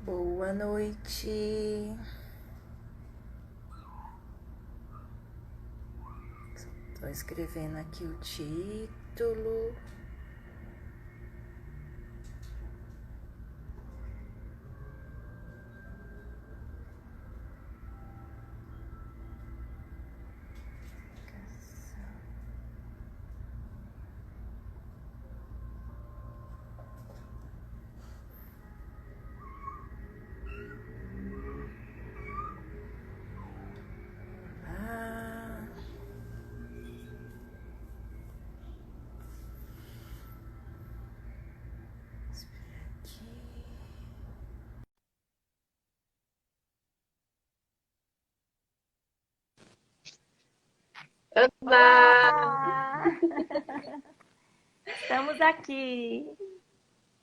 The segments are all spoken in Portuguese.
Boa noite. Estou escrevendo aqui o título. Ah, espera aqui. Olá! Olá! Estamos aqui.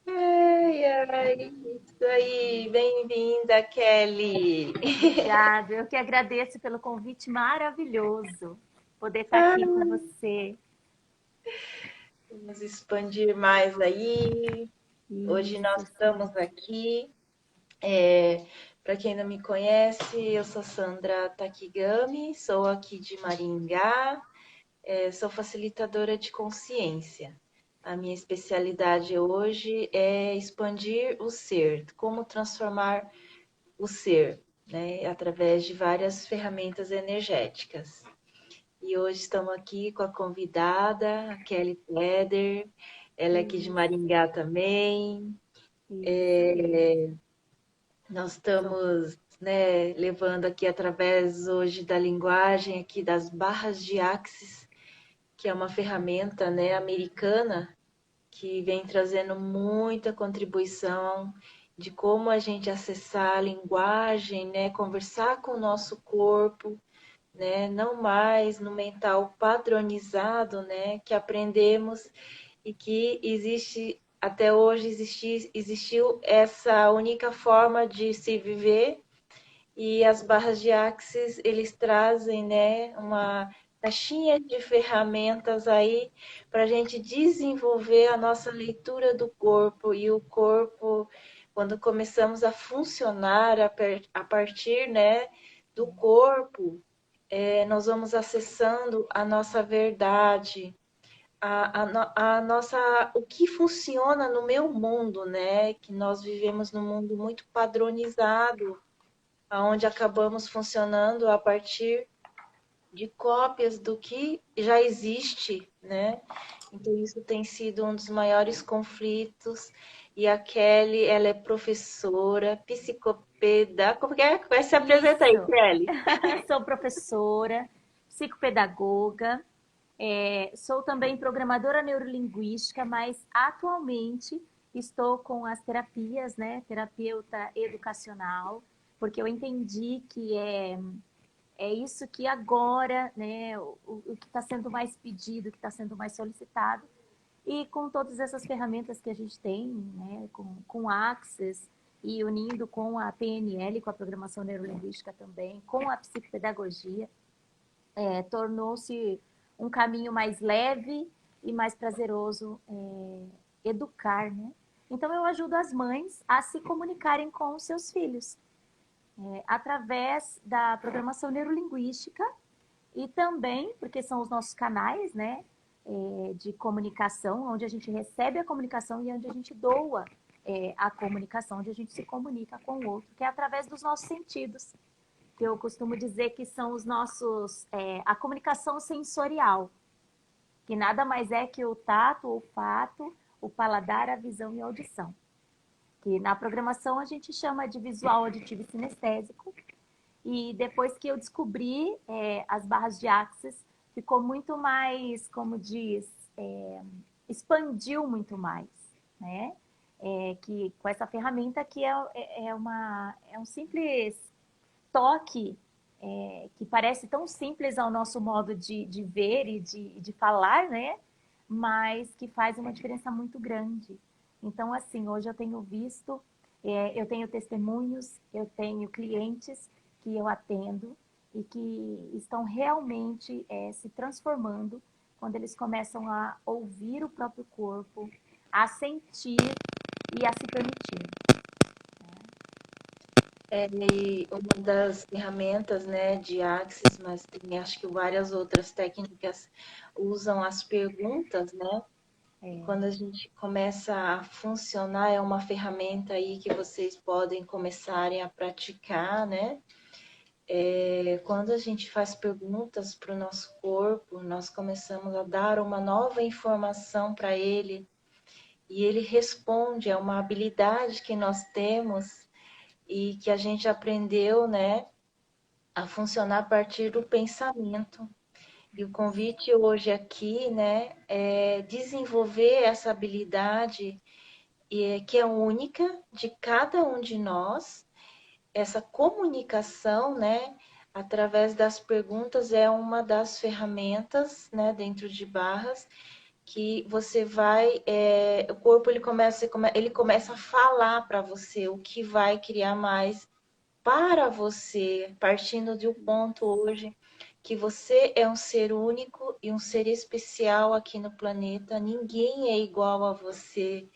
Ai, ai, isso aí, bem-vinda, Kelly! Obrigada. Eu que agradeço pelo convite maravilhoso. Poder estar Ah, aqui com você. vamos expandir mais aí. Hoje nós Isso, sim. estamos aqui. Para quem não me conhece, eu sou Sandra Takigami, sou aqui de Maringá, sou facilitadora de consciência. A minha especialidade hoje é expandir o ser, como transformar o ser, né, através de várias ferramentas energéticas. E hoje estamos aqui com a convidada, a Kelly Pleder, ela é aqui de Isso, Maringá também. isso mesmo. Nós Sou, estamos, né, levando aqui através hoje da linguagem aqui das barras de Axis, que é uma ferramenta, né, americana que vem trazendo muita contribuição de como a gente acessar a linguagem, né, conversar com o nosso corpo, né, não mais no mental padronizado, né, que aprendemos e que existe até hoje existiu essa única forma de se viver e as barras de Axis eles trazem, né, uma caixinha de ferramentas aí para a gente desenvolver a nossa leitura do corpo e o corpo quando começamos a funcionar a partir, né, do corpo, nós vamos acessando a nossa verdade, a nossa, o que funciona no meu mundo, né? Que nós vivemos num mundo muito padronizado, onde acabamos funcionando a partir de cópias do que já existe, né? Então isso tem sido um dos maiores conflitos. E a Kelly, ela é professora, psicopeda. Como que é? Vai se apresentar aí, isso. Kelly. Sou professora, psicopedagoga, sou também programadora neurolinguística, mas atualmente estou com as terapias, né? Terapeuta educacional, porque eu entendi que é isso que agora, né, o que está sendo mais pedido, o que está sendo mais solicitado. E com todas essas ferramentas que a gente tem, né, com Access e unindo com a PNL, com a programação neurolinguística também, com a psicopedagogia, tornou-se um caminho mais leve e mais prazeroso educar, né? Então eu ajudo as mães a se comunicarem com os seus filhos através da programação neurolinguística e também, porque são os nossos canais, né, de comunicação, onde a gente recebe a comunicação e onde a gente doa a comunicação, onde a gente se comunica com o outro, que é através dos nossos sentidos, que eu costumo dizer que são os nossos, a comunicação sensorial, que nada mais é que o tato, o olfato, o paladar, a visão e a audição. Que na programação a gente chama de visual, auditivo e sinestésico, e depois que eu descobri as barras de Axis, ficou muito mais, como diz, expandiu muito mais, né? Que com essa ferramenta que é um simples toque que parece tão simples ao nosso modo de ver e de falar, né? Mas que faz uma diferença muito grande. Então, assim, hoje eu tenho visto, eu tenho testemunhos, eu tenho clientes que eu atendo e que estão realmente se transformando quando eles começam a ouvir o próprio corpo, a sentir e a se permitir. E uma das ferramentas, né, de Axis, mas tem acho que várias outras técnicas usam as perguntas, né? E quando a gente começa a funcionar, é uma ferramenta aí que vocês podem começarem a praticar, né? Quando a gente faz perguntas para o nosso corpo, nós começamos a dar uma nova informação para ele e ele responde, é uma habilidade que nós temos e que a gente aprendeu, né, a funcionar a partir do pensamento. E o convite hoje aqui, né, é desenvolver essa habilidade que é única de cada um de nós. Essa comunicação, né, através das perguntas é uma das ferramentas, né, dentro de barras que você vai, o corpo ele começa a falar para você o que vai criar mais para você, partindo de um ponto hoje que você é um ser único e um ser especial aqui no planeta. Ninguém é igual a você.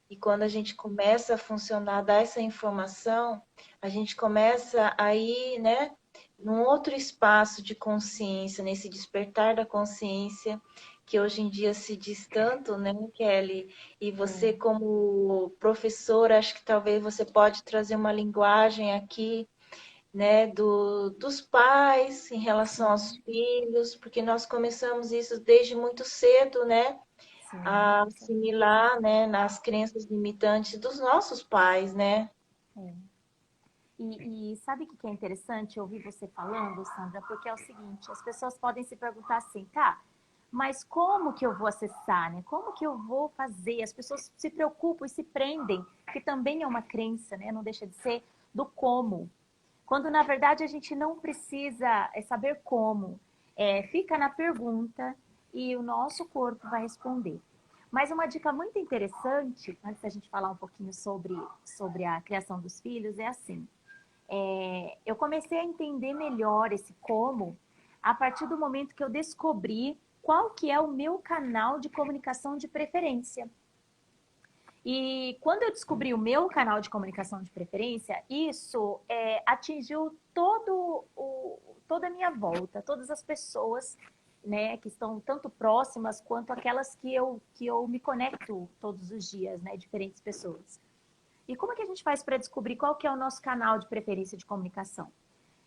E quando a gente começa a funcionar, dar essa informação, a gente começa a ir, né, num outro espaço de consciência, nesse despertar da consciência, que hoje em dia se diz tanto, né, Kelly? E você, como professora, acho que talvez você pode trazer uma linguagem aqui, né, dos pais em relação aos filhos, porque nós começamos isso desde muito cedo, né? A assimilar, né, nas crenças limitantes dos nossos pais, né? E sabe o que é interessante ouvir você falando, Sandra? Porque é o seguinte, as pessoas podem se perguntar assim, tá, mas como que eu vou acessar, né? Como que eu vou fazer? As pessoas se preocupam e se prendem, que também é uma crença, né? Não deixa de ser do como. Quando, na verdade, a gente não precisa saber como. Fica na pergunta e o nosso corpo vai responder. Mas uma dica muito interessante, antes da gente falar um pouquinho sobre a criação dos filhos, é assim. Eu comecei a entender melhor esse como a partir do momento que eu descobri qual que é o meu canal de comunicação de preferência. E quando eu descobri o meu canal de comunicação de preferência, isso atingiu toda a minha volta, todas as pessoas, né, que estão tanto próximas quanto aquelas que eu me conecto todos os dias, né, diferentes pessoas. E como é que a gente faz para descobrir qual que é o nosso canal de preferência de comunicação?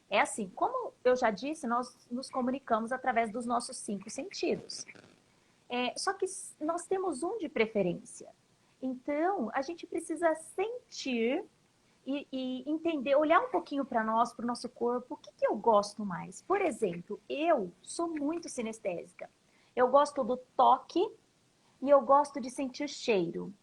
É assim, como eu já disse, nós nos comunicamos através dos nossos 5 sentidos. Só que nós temos um de preferência. Então, a gente precisa sentir e entender, olhar um pouquinho para nós, para o nosso corpo, o que eu gosto mais. Por exemplo, eu sou muito sinestésica. Eu gosto do toque e eu gosto de sentir cheiro.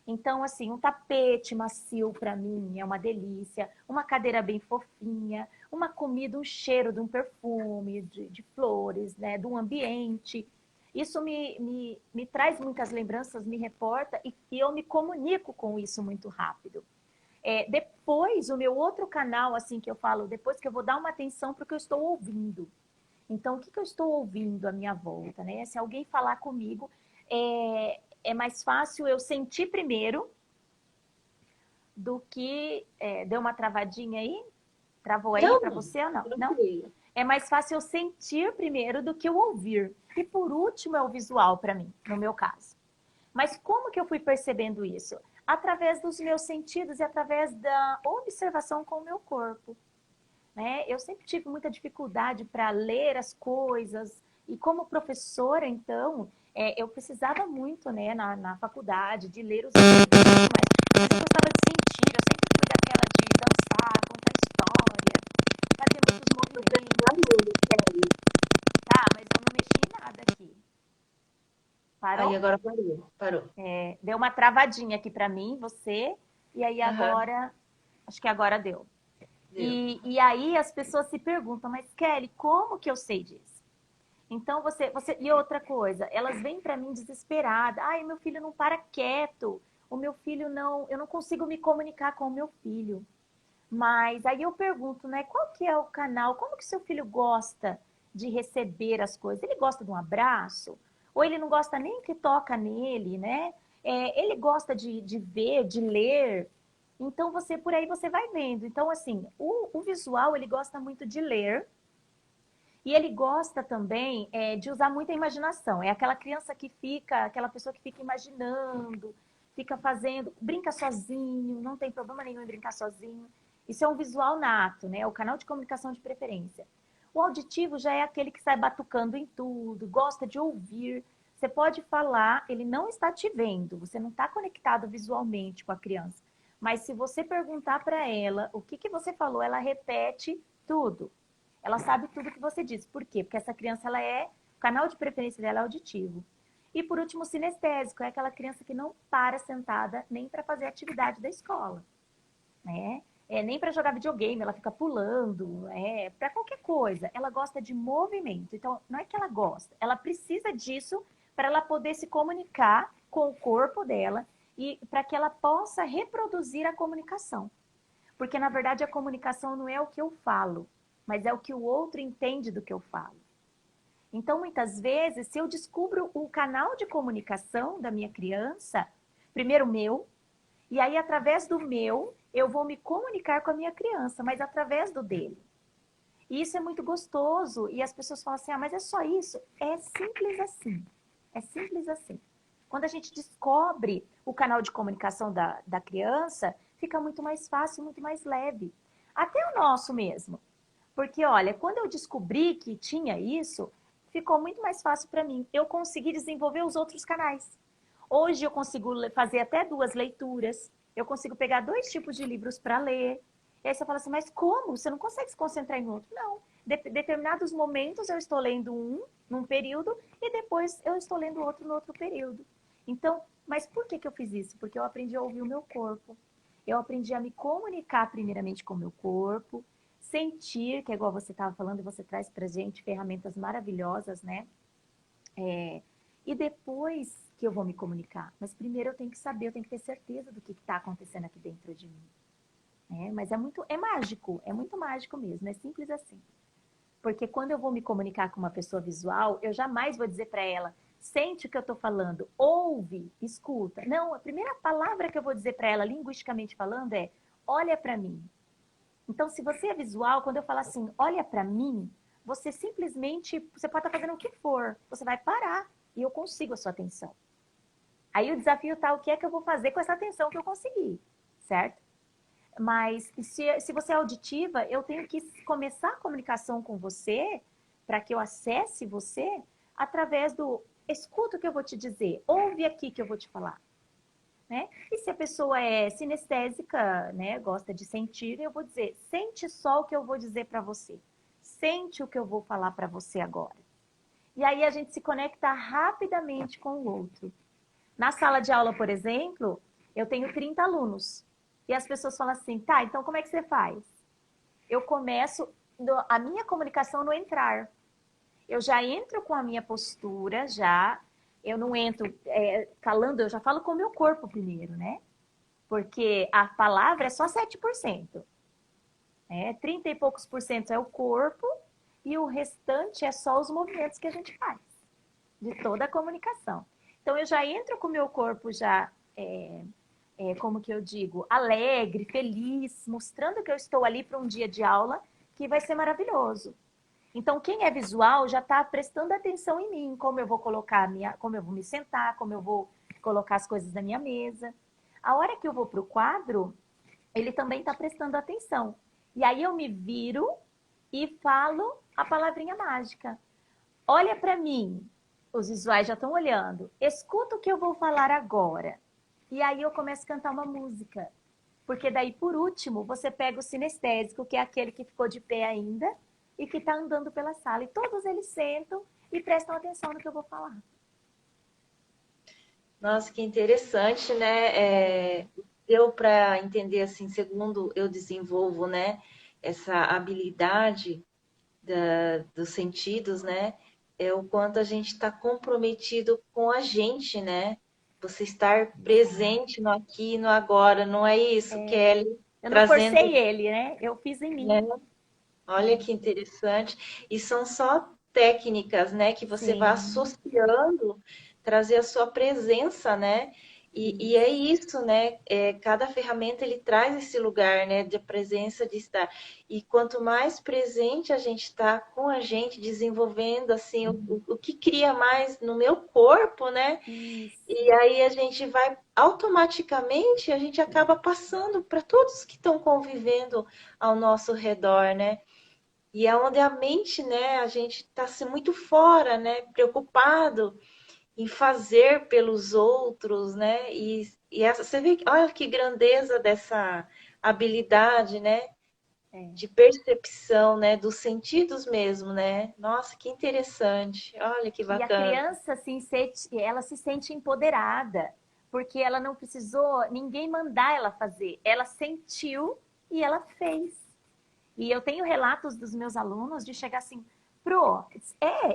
Então, assim, um tapete macio para mim é uma delícia, uma cadeira bem fofinha, uma comida, um cheiro de um perfume, de flores, né, de um ambiente. Isso me traz muitas lembranças, me reporta e eu me comunico com isso muito rápido. Depois, o meu outro canal, assim, que eu falo, depois que eu vou dar uma atenção para o que eu estou ouvindo. Então, o que eu estou ouvindo à minha volta, né? Se alguém falar comigo, é mais fácil eu sentir primeiro do que... deu uma travadinha aí? Travou aí para você ou não? Não? É mais fácil eu sentir primeiro do que eu ouvir. E por último é o visual para mim, no meu caso. Mas como que eu fui percebendo isso? Através dos meus sentidos e através da observação com o meu corpo. Né? Eu sempre tive muita dificuldade para ler as coisas. E como professora, então, eu precisava muito, né, na faculdade, de ler os livros, mas eu gostava de sentir. Eu sempre fui daquela de dançar, contar história, fazer muitos movimentos. Tá, mas eu não mexi em nada aqui. Parou? Aí agora parou. Deu uma travadinha aqui para mim, você, e aí agora, acho que agora deu. E aí as pessoas se perguntam, mas Kelly, como que eu sei disso? Então e outra coisa, elas vêm para mim desesperadas. Ai, meu filho não para quieto. O meu filho não, eu não consigo me comunicar com o meu filho. Mas aí eu pergunto, né, qual que é o canal? Como que seu filho gosta de receber as coisas? Ele gosta de um abraço? Ou ele não gosta nem que toca nele, né? Ele gosta de ver, de ler. Então, você por aí você vai vendo. Então, assim, o visual, ele gosta muito de ler, e ele gosta também de usar muita imaginação. É aquela criança que fica, aquela pessoa que fica imaginando, fica fazendo, brinca sozinho, não tem problema nenhum em brincar sozinho. Isso é um visual nato, né? O canal de comunicação de preferência. O auditivo já é aquele que sai batucando em tudo, gosta de ouvir. Você pode falar, ele não está te vendo, você não está conectado visualmente com a criança. Mas se você perguntar para ela o que você falou, ela repete tudo. Ela sabe tudo que você disse. Por quê? Porque essa criança, o canal de preferência dela é auditivo. E por último, o sinestésico, é aquela criança que não para sentada nem para fazer atividade da escola, né? Nem para jogar videogame, ela fica pulando, para qualquer coisa. Ela gosta de movimento. Então, não é que ela gosta, ela precisa disso para ela poder se comunicar com o corpo dela e para que ela possa reproduzir a comunicação. Porque, na verdade, a comunicação não é o que eu falo, mas é o que o outro entende do que eu falo. Então, muitas vezes, se eu descubro o canal de comunicação da minha criança, primeiro o meu, e aí, através do meu, eu vou me comunicar com a minha criança, mas através do dele. E isso é muito gostoso. E as pessoas falam assim, mas é só isso? É simples assim. É simples assim. Quando a gente descobre o canal de comunicação da criança, fica muito mais fácil, muito mais leve. Até o nosso mesmo. Porque, olha, quando eu descobri que tinha isso, ficou muito mais fácil para mim. Eu consegui desenvolver os outros canais. Hoje eu consigo fazer até 2 leituras. Eu consigo pegar 2 tipos de livros para ler. E aí você fala assim, mas como? Você não consegue se concentrar em outro? Não. Determinados momentos eu estou lendo um num período e depois eu estou lendo outro no outro período. Então, mas por que eu fiz isso? Porque eu aprendi a ouvir o meu corpo. Eu aprendi a me comunicar primeiramente com o meu corpo, sentir, que é igual você estava falando, e você traz para gente ferramentas maravilhosas, né? E depois que eu vou me comunicar. Mas primeiro eu tenho que saber, eu tenho que ter certeza do que está acontecendo aqui dentro de mim. Mas é mágico, é muito mágico mesmo, é simples assim. Porque quando eu vou me comunicar com uma pessoa visual, eu jamais vou dizer para ela, sente o que eu estou falando, ouve, escuta. Não, a primeira palavra que eu vou dizer para ela, linguisticamente falando, é olha para mim. Então, se você é visual, quando eu falo assim, olha para mim, você simplesmente, você pode estar fazendo o que for, você vai parar e eu consigo a sua atenção. Aí o desafio tá, o que é que eu vou fazer com essa atenção que eu consegui, certo? Mas se você é auditiva, eu tenho que começar a comunicação com você para que eu acesse você através do escuta o que eu vou te dizer, ouve aqui que eu vou te falar. Né? E se a pessoa é sinestésica, né, gosta de sentir, eu vou dizer, sente só o que eu vou dizer para você. Sente o que eu vou falar para você agora. E aí a gente se conecta rapidamente com o outro. Na sala de aula, por exemplo, eu tenho 30 alunos. E as pessoas falam assim, tá, então como é que você faz? Eu começo a minha comunicação no entrar. Eu já entro com a minha postura, eu não entro falando, eu já falo com o meu corpo primeiro, né? Porque a palavra é só 7%. 30 e poucos por cento é o corpo e o restante é só os movimentos que a gente faz, de toda a comunicação. Então, eu já entro com o meu corpo como que eu digo, alegre, feliz, mostrando que eu estou ali para um dia de aula que vai ser maravilhoso. Então, quem é visual já está prestando atenção em mim, como eu vou colocar como eu vou me sentar, como eu vou colocar as coisas na minha mesa. A hora que eu vou para o quadro, ele também está prestando atenção. E aí eu me viro e falo a palavrinha mágica. Olha para mim, os visuais já estão olhando. Escuta o que eu vou falar agora. E aí eu começo a cantar uma música. Porque daí, por último, você pega o sinestésico, que é aquele que ficou de pé ainda, e que está andando pela sala. E todos eles sentam e prestam atenção no que eu vou falar. Nossa, que interessante, né? Deu para entender, assim, segundo eu desenvolvo, né? Essa habilidade dos sentidos, né? É o quanto a gente está comprometido com a gente, né? Você estar presente no aqui e no agora, não é isso, Kelly? Eu não forcei ele, né? Eu fiz em mim. Olha que interessante. E são só técnicas, né, que você vai associando, trazer a sua presença, né? E é isso, né? Cada ferramenta ele traz esse lugar, né, de presença, de estar. E quanto mais presente a gente está com a gente, desenvolvendo assim o que cria mais no meu corpo, né? Isso. E aí a gente vai automaticamente, a gente acaba passando para todos que estão convivendo ao nosso redor, né? E é onde a mente, né, a gente está se muito fora, né, preocupado em fazer pelos outros, né? E essa, você vê, olha que grandeza dessa habilidade, né? É. De percepção, né? Dos sentidos mesmo, né? Nossa, que interessante. Olha que E a bacana. criança ela se sente empoderada, porque ela não precisou ninguém mandar ela fazer. Ela sentiu e ela fez. E eu tenho relatos dos meus alunos de chegar assim,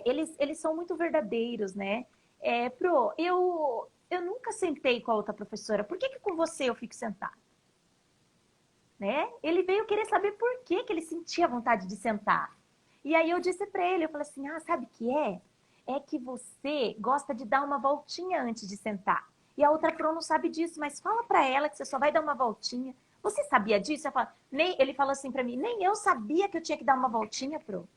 eles são muito verdadeiros, né? Eu nunca sentei com a outra professora, por que com você eu fico sentado? Né? Ele veio querer saber por que ele sentia vontade de sentar. E aí eu disse para ele, eu falei assim, sabe o que é? É que você gosta de dar uma voltinha antes de sentar. E a outra pro não sabe disso, mas fala para ela que você só vai dar uma voltinha. Você sabia disso? Ele falou assim para mim, nem eu sabia que eu tinha que dar uma voltinha, pro.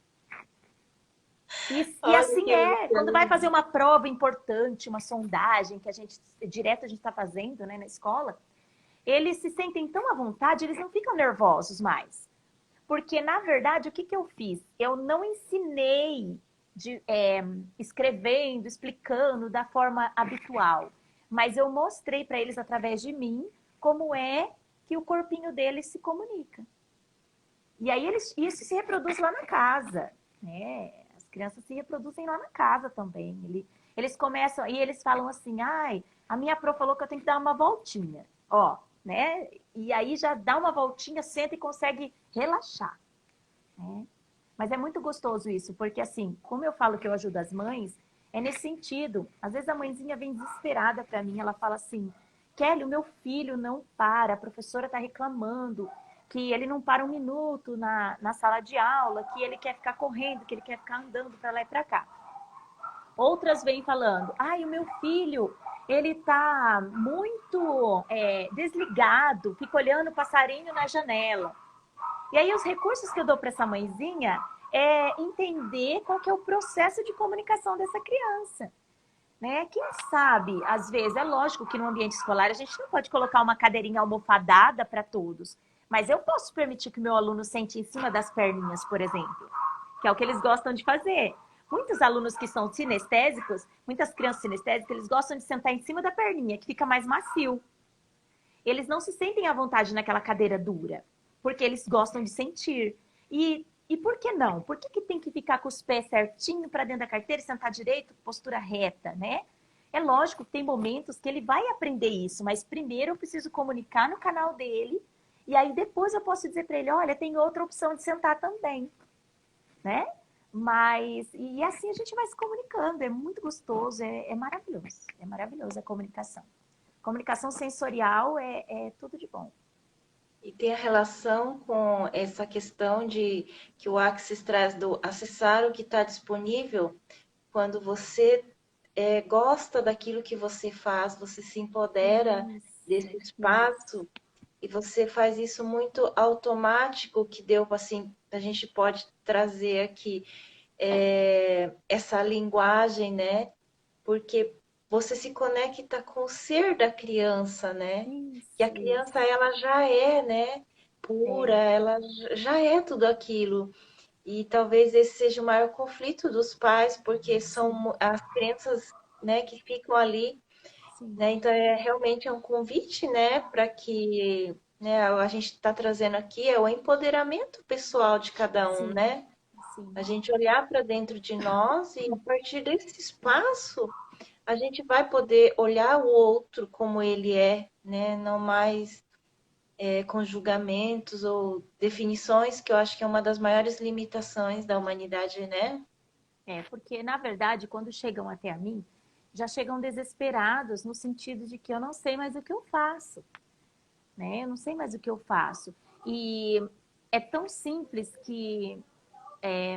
E Olha assim que quando vai bacana. fazer uma prova importante, uma sondagem que a gente está fazendo, né, na escola, eles se sentem tão à vontade, eles não ficam nervosos mais. Porque, na verdade, o que eu fiz? Eu não ensinei escrevendo, explicando da forma habitual, mas eu mostrei para eles, através de mim, como é que o corpinho deles se comunica. E aí isso se reproduz lá na casa, né? As crianças se reproduzem lá na casa também. Eles começam, e eles falam assim, a minha prof falou que eu tenho que dar uma voltinha. Ó, né? E aí já dá uma voltinha, senta e consegue relaxar. Né? Mas é muito gostoso isso, porque assim, como eu falo que eu ajudo as mães, é nesse sentido. Às vezes a mãezinha vem desesperada para mim, ela fala assim, Kelly, o meu filho não para, a professora está reclamando que ele não para um minuto na sala de aula, que ele quer ficar correndo, que ele quer ficar andando para lá e para cá. Outras vêm falando, o meu filho, ele tá muito desligado, fica olhando o passarinho na janela. E aí os recursos que eu dou para essa mãezinha é entender qual que é o processo de comunicação dessa criança. Né? Quem sabe, às vezes, é lógico que no ambiente escolar a gente não pode colocar uma cadeirinha almofadada para todos, mas eu posso permitir que o meu aluno sente em cima das perninhas, por exemplo, que é o que eles gostam de fazer. Muitos alunos que são sinestésicos, muitas crianças sinestésicas, eles gostam de sentar em cima da perninha, que fica mais macio. Eles não se sentem à vontade naquela cadeira dura, porque eles gostam de sentir. E por que não? Por que tem que ficar com os pés certinho para dentro da carteira e sentar direito, postura reta, né? É lógico que tem momentos que ele vai aprender isso, mas primeiro eu preciso comunicar no canal dele, e aí depois eu posso dizer para ele, olha, tem outra opção de sentar também, né? E assim a gente vai se comunicando, é muito gostoso, é maravilhoso a comunicação. Comunicação sensorial é tudo de bom. E tem a relação com essa questão de que o Axis traz do acessar o que está disponível. Quando você gosta daquilo que você faz, você se empodera desse espaço e você faz isso muito automático, que deu assim, a gente pode trazer aqui essa linguagem, né? Porque você se conecta com o ser da criança, né? Que a criança ela já é, né? Pura, ela já é tudo aquilo. E talvez esse seja o maior conflito dos pais, porque são as crianças, né, que ficam ali, né? Então realmente é um convite, né, para que, né, a gente está trazendo aqui o empoderamento pessoal de cada um, né? A gente olhar para dentro de nós e a partir desse espaço a gente vai poder olhar o outro como ele é, né? Não mais com julgamentos ou definições, que eu acho que é uma das maiores limitações da humanidade, né? Porque, na verdade, quando chegam até a mim, já chegam desesperados no sentido de que eu não sei mais o que eu faço, né? Eu não sei mais o que eu faço. E é tão simples que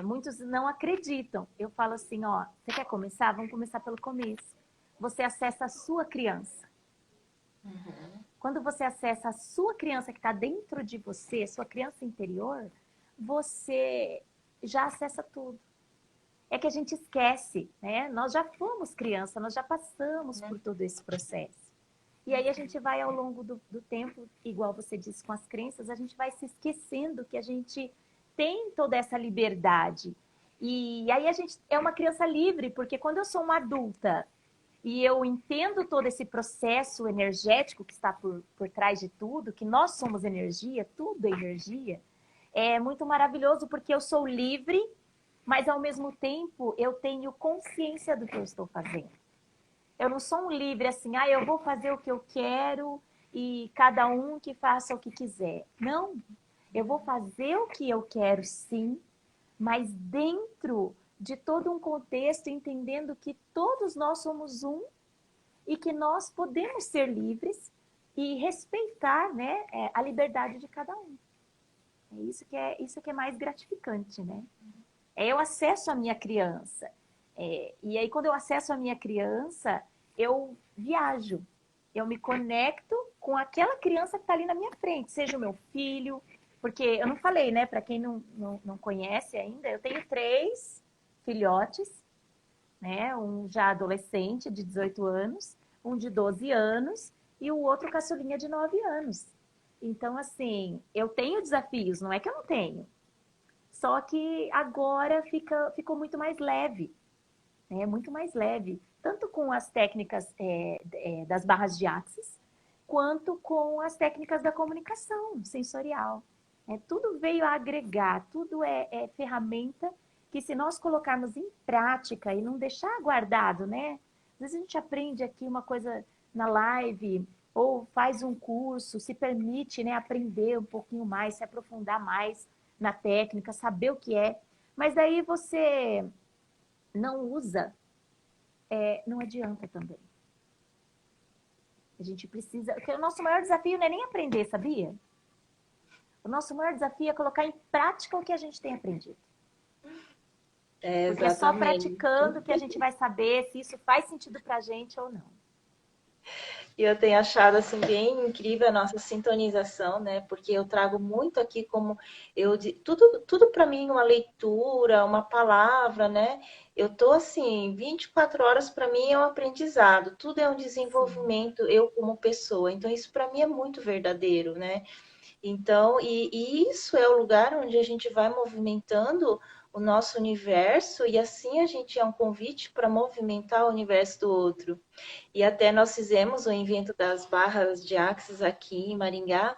muitos não acreditam. Eu falo assim, ó, você quer começar? Vamos começar pelo começo. Você acessa a sua criança. Quando você acessa a sua criança que está dentro de você, sua criança interior, você já acessa tudo. É que a gente esquece, né? Nós já fomos criança, nós já passamos por todo esse processo. E aí a gente vai ao longo do tempo, igual você disse com as crenças, a gente vai se esquecendo que a gente tem toda essa liberdade. E aí a gente é uma criança livre, porque quando eu sou uma adulta e eu entendo todo esse processo energético que está por trás de tudo, que nós somos energia, tudo é energia, é muito maravilhoso porque eu sou livre, mas ao mesmo tempo eu tenho consciência do que eu estou fazendo. Eu não sou um livre assim, eu vou fazer o que eu quero e cada um que faça o que quiser. Não, eu vou fazer o que eu quero sim, mas dentro de todo um contexto, entendendo que todos nós somos um e que nós podemos ser livres e respeitar, né, a liberdade de cada um. É isso que é mais gratificante, né? Eu acesso a minha criança. E aí, quando eu acesso a minha criança, eu viajo. Eu me conecto com aquela criança que está ali na minha frente, seja o meu filho, porque eu não falei, né? Para quem não conhece ainda, eu tenho 3 filhotes, né? Um já adolescente, de 18 anos, um de 12 anos e o outro caçulinha de 9 anos. Então, assim, eu tenho desafios, não é que eu não tenho. Só que agora ficou muito mais leve, né? Muito mais leve. Tanto com as técnicas das barras de Axis, quanto com as técnicas da comunicação sensorial. Tudo veio a agregar, tudo é ferramenta que se nós colocarmos em prática e não deixar guardado, né? Às vezes a gente aprende aqui uma coisa na live, ou faz um curso, se permite, né, aprender um pouquinho mais, se aprofundar mais na técnica, saber o que é. Mas daí você não usa, não adianta também. A gente precisa... Porque o nosso maior desafio não é nem aprender, sabia? O nosso maior desafio é colocar em prática o que a gente tem aprendido. Porque é só praticando que a gente vai saber se isso faz sentido pra gente ou não. E eu tenho achado assim bem incrível a nossa sintonização, né? Porque eu trago muito aqui como tudo para mim uma leitura, uma palavra, né? Eu tô assim, 24 horas para mim é um aprendizado, tudo é um desenvolvimento, eu como pessoa. Então isso para mim é muito verdadeiro, né? Então, e isso é o lugar onde a gente vai movimentando o nosso universo e assim a gente é um convite para movimentar o universo do outro. E até nós fizemos o evento das barras de Axis aqui em Maringá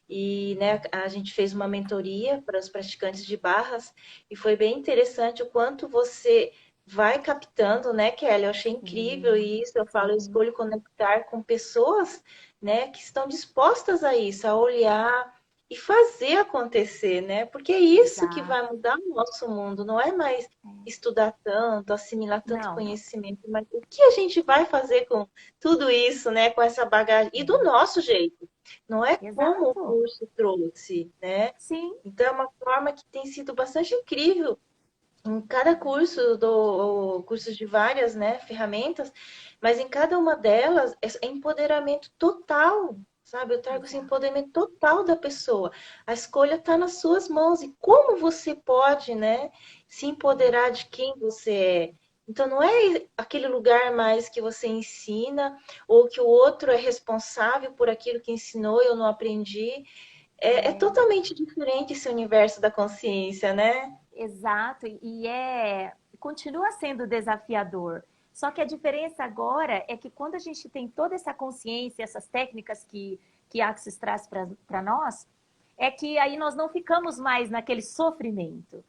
e né, a gente fez uma mentoria para os praticantes de barras e foi bem interessante o quanto você vai captando, né, Kelly? Eu achei incrível isso. Eu falo, eu escolho conectar com pessoas, né, que estão dispostas a isso, a olhar e fazer acontecer, né? Porque é isso que vai mudar o nosso mundo, não é mais estudar tanto, assimilar tanto conhecimento, mas o que a gente vai fazer com tudo isso, né? Com essa bagagem, e do nosso jeito, não é como o curso trouxe, né? Sim. Então é uma forma que tem sido bastante incrível. Em cada curso, do cursos de várias, né, ferramentas, mas em cada uma delas é empoderamento total, sabe? Eu trago esse empoderamento total da pessoa. A escolha está nas suas mãos. E como você pode, né, se empoderar de quem você é? Então, não é aquele lugar mais que você ensina ou que o outro é responsável por aquilo que ensinou e eu não aprendi. É totalmente diferente esse universo da consciência, né? Exato. Continua sendo desafiador. Só que a diferença agora é que quando a gente tem toda essa consciência, essas técnicas que Axis traz para nós, é que aí nós não ficamos mais naquele sofrimento.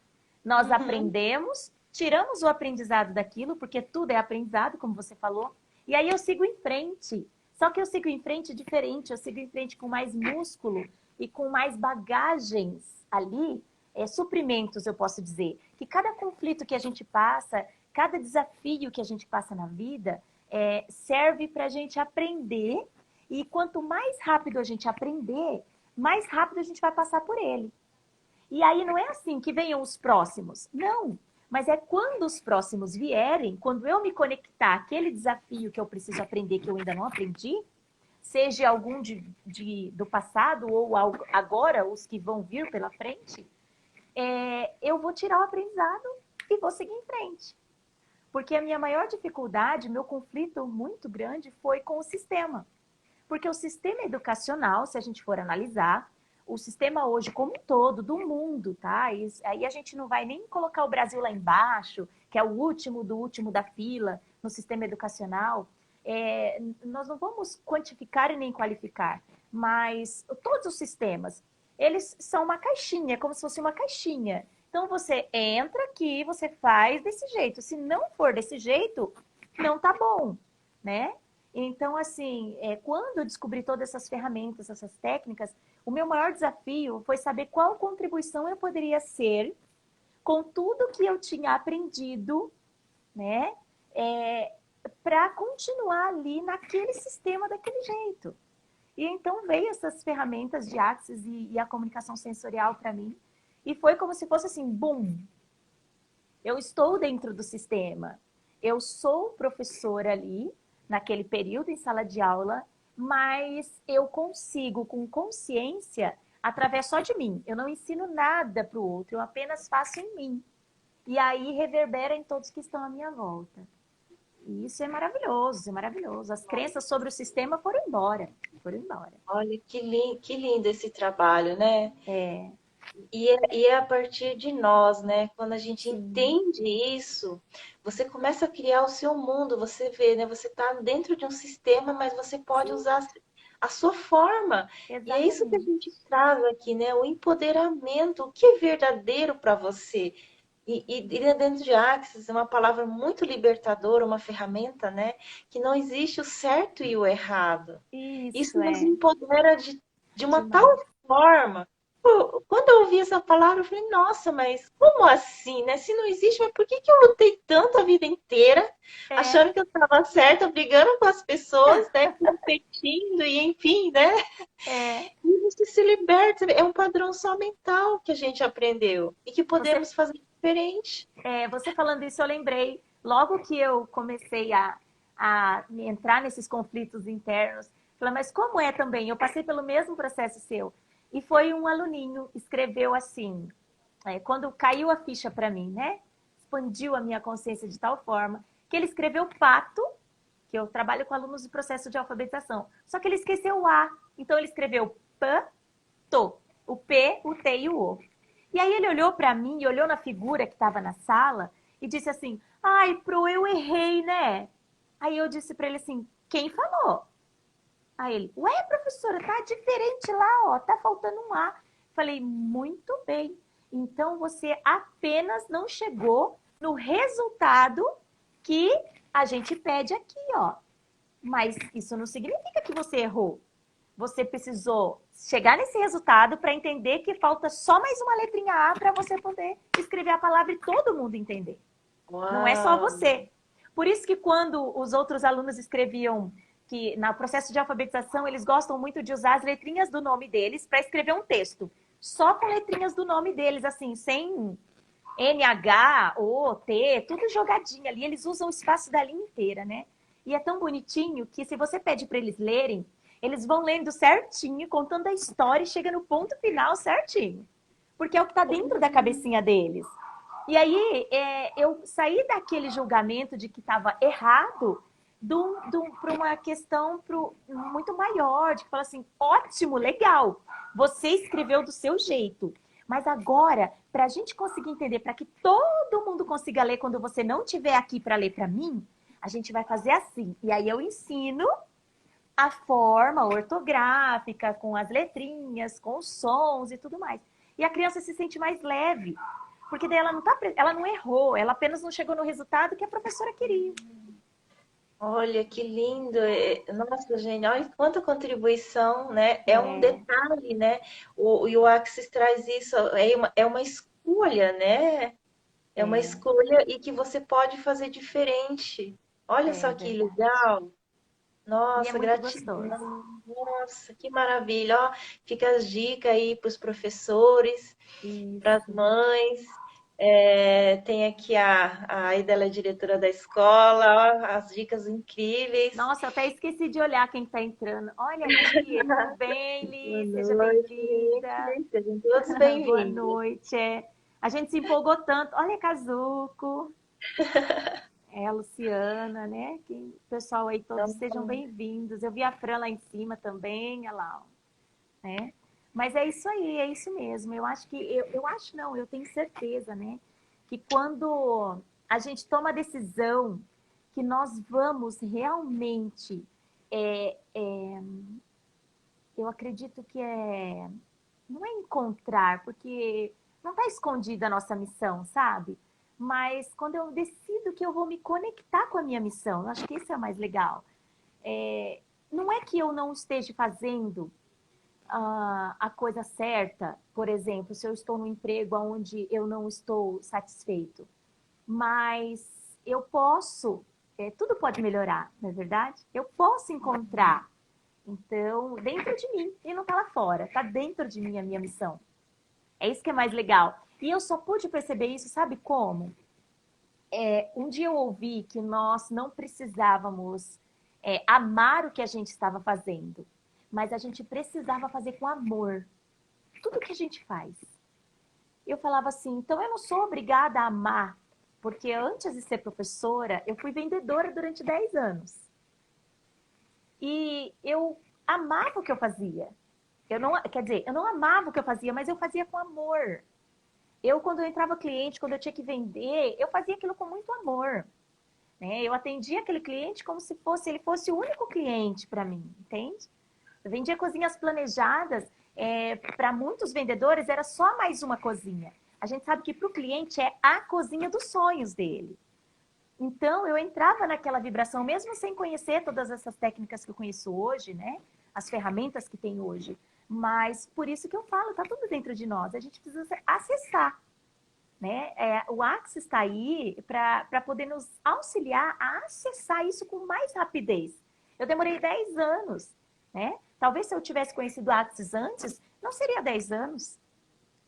Nós aprendemos, tiramos o aprendizado daquilo, porque tudo é aprendizado, como você falou, e aí eu sigo em frente. Só que eu sigo em frente diferente, eu sigo em frente com mais músculo e com mais bagagens ali, suprimentos, eu posso dizer. Que cada conflito que a gente passa, cada desafio que a gente passa na vida serve para a gente aprender e quanto mais rápido a gente aprender, mais rápido a gente vai passar por ele. E aí não é assim que venham os próximos. Não, mas é quando os próximos vierem, quando eu me conectar àquele desafio que eu preciso aprender, que eu ainda não aprendi, seja algum do passado ou agora, os que vão vir pela frente, eu vou tirar o aprendizado e vou seguir em frente. Porque a minha maior dificuldade, meu conflito muito grande foi com o sistema. Porque o sistema educacional, se a gente for analisar, o sistema hoje como um todo, do mundo, tá? E aí a gente não vai nem colocar o Brasil lá embaixo, que é o último do último da fila no sistema educacional. Nós não vamos quantificar e nem qualificar, mas todos os sistemas, eles são uma caixinha, como se fosse uma caixinha. Então, você entra aqui, você faz desse jeito. Se não for desse jeito, não tá bom, né? Então, assim, quando eu descobri todas essas ferramentas, essas técnicas, o meu maior desafio foi saber qual contribuição eu poderia ser com tudo que eu tinha aprendido, né? Para continuar ali naquele sistema daquele jeito. E então veio essas ferramentas de Axis e a comunicação sensorial para mim. E foi como se fosse assim, bum! Eu estou dentro do sistema. Eu sou professora ali, naquele período em sala de aula, mas eu consigo, com consciência, através só de mim. Eu não ensino nada para o outro, eu apenas faço em mim. E aí reverbera em todos que estão à minha volta. E isso é maravilhoso, é maravilhoso. As crenças sobre o sistema foram embora. Foram embora. Olha, que lindo esse trabalho, né? É. E é a partir de nós, né? Quando a gente Sim. entende isso, você começa a criar o seu mundo, você vê, né? Você está dentro de um sistema, mas você pode usar a sua forma. Exatamente. E é isso que a gente traz aqui, né? O empoderamento, o que é verdadeiro para você. E dentro de Axis é uma palavra muito libertadora, uma ferramenta, né? Que não existe o certo e o errado. Isso nos empodera de uma tal forma. Quando eu ouvi essa palavra, eu falei, nossa, mas como assim, né? Se não existe, mas por que eu lutei tanto a vida inteira, achando que eu estava certa, brigando com as pessoas, né? Competindo e enfim, né? E você se liberta. É um padrão só mental que a gente aprendeu e que podemos fazer diferente. Você falando isso, eu lembrei, logo que eu comecei a entrar nesses conflitos internos, falei, mas como é também? Eu passei pelo mesmo processo seu. E foi um aluninho, escreveu assim, quando caiu a ficha para mim, né? Expandiu a minha consciência de tal forma que ele escreveu pato, que eu trabalho com alunos de processo de alfabetização. Só que ele esqueceu o A. Então ele escreveu pato, o P, o T e o O. E aí ele olhou para mim e olhou na figura que estava na sala e disse assim, ai, Pro, eu errei, né? Aí eu disse para ele assim, quem falou? Aí ele, ué, professora, tá diferente lá, ó, tá faltando um A. Falei, muito bem. Então você apenas não chegou no resultado que a gente pede aqui, ó. Mas isso não significa que você errou. Você precisou chegar nesse resultado para entender que falta só mais uma letrinha A para você poder escrever a palavra e todo mundo entender. Uau. Não é só você. Por isso que quando os outros alunos escreviam que no processo de alfabetização eles gostam muito de usar as letrinhas do nome deles para escrever um texto. Só com letrinhas do nome deles, assim, sem N, H, O, T, tudo jogadinho ali. Eles usam o espaço da linha inteira, né? E é tão bonitinho que se você pede para eles lerem, eles vão lendo certinho, contando a história e chega no ponto final certinho. Porque é o que está dentro da cabecinha deles. E aí, eu saí daquele julgamento de que estava errado para uma questão muito maior, de que fala assim, ótimo, legal, você escreveu do seu jeito. Mas agora, para a gente conseguir entender, para que todo mundo consiga ler quando você não estiver aqui para ler para mim, a gente vai fazer assim. E aí eu ensino a forma ortográfica, com as letrinhas, com os sons e tudo mais. E a criança se sente mais leve, porque daí ela não errou, ela apenas não chegou no resultado que a professora queria. Olha, que lindo. Nossa, gente, olha quanta contribuição, né? É um detalhe, né? O Axis traz isso, é uma escolha, né? É uma escolha e que você pode fazer diferente. Olha só que legal. Nossa, gratidão. Nossa, que maravilha. Ó, fica as dicas aí para os professores, para as mães. Tem aqui a Aida, ela é diretora da escola, ó, as dicas incríveis. Nossa, eu até esqueci de olhar quem está entrando. Olha, Li, tudo bem, Boa Li? Seja noite, bem-vinda. gente. Sejam todos Boa bem-vindos. noite. A gente se empolgou tanto. Olha, Kazuko. A Luciana, né? O pessoal aí, todos sejam bem-vindos. Eu vi a Fran lá em cima também, olha lá, ó, né? Mas é isso aí, é isso mesmo. Eu acho que, eu acho não, eu tenho certeza, né? Que quando a gente toma a decisão que nós vamos realmente, é, é, eu acredito que não é encontrar, porque não está escondida a nossa missão, sabe? Mas quando eu decido que eu vou me conectar com a minha missão, eu acho que isso é o mais legal. Não é que eu não esteja fazendo a coisa certa, por exemplo, se eu estou num emprego onde eu não estou satisfeito, mas eu posso, tudo pode melhorar, não é verdade? Eu posso encontrar, então, dentro de mim, e não está lá fora, está dentro de mim a minha missão. É isso que é mais legal. E eu só pude perceber isso, sabe como? Um dia eu ouvi que nós não precisávamos amar o que a gente estava fazendo, mas a gente precisava fazer com amor tudo que a gente faz. Eu falava assim, então eu não sou obrigada a amar, porque antes de ser professora, eu fui vendedora durante 10 anos. E eu amava o que eu fazia. Eu não, quer dizer, eu não amava o que eu fazia, mas eu fazia com amor. Quando eu entrava cliente, quando eu tinha que vender, eu fazia aquilo com muito amor. Né? Eu atendia aquele cliente como se ele fosse o único cliente para mim, entende? Eu vendia cozinhas planejadas, para muitos vendedores era só mais uma cozinha. A gente sabe que para o cliente é a cozinha dos sonhos dele. Então eu entrava naquela vibração, mesmo sem conhecer todas essas técnicas que eu conheço hoje, né? As ferramentas que tem hoje. Mas por isso que eu falo, tá tudo dentro de nós. A gente precisa acessar. Né? O Axis está aí para poder nos auxiliar a acessar isso com mais rapidez. Eu demorei 10 anos, né? Talvez se eu tivesse conhecido o Axis antes, não seria 10 anos,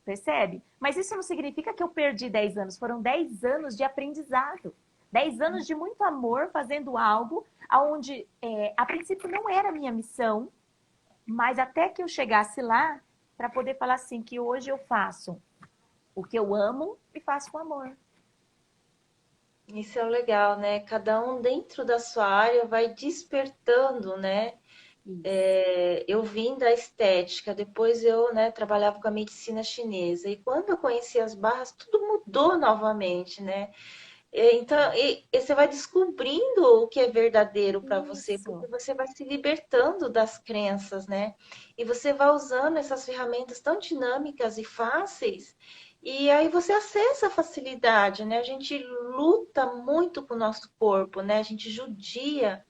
percebe? Mas isso não significa que eu perdi 10 anos, foram 10 anos de aprendizado. 10 anos de muito amor fazendo algo onde, a princípio, não era a minha missão, mas até que eu chegasse lá, para poder falar assim, que hoje eu faço o que eu amo e faço com amor. Isso é o legal, né? Cada um dentro da sua área vai despertando, né? Eu vim da estética, depois eu, né, trabalhava com a medicina chinesa. E quando eu conheci as barras, tudo mudou novamente, né? Então, e você vai descobrindo o que é verdadeiro para você, porque Isso. você vai se libertando das crenças, né? E você vai usando essas ferramentas tão dinâmicas e fáceis, e aí você acessa a facilidade, né? A gente luta muito com o nosso corpo, né? A gente judia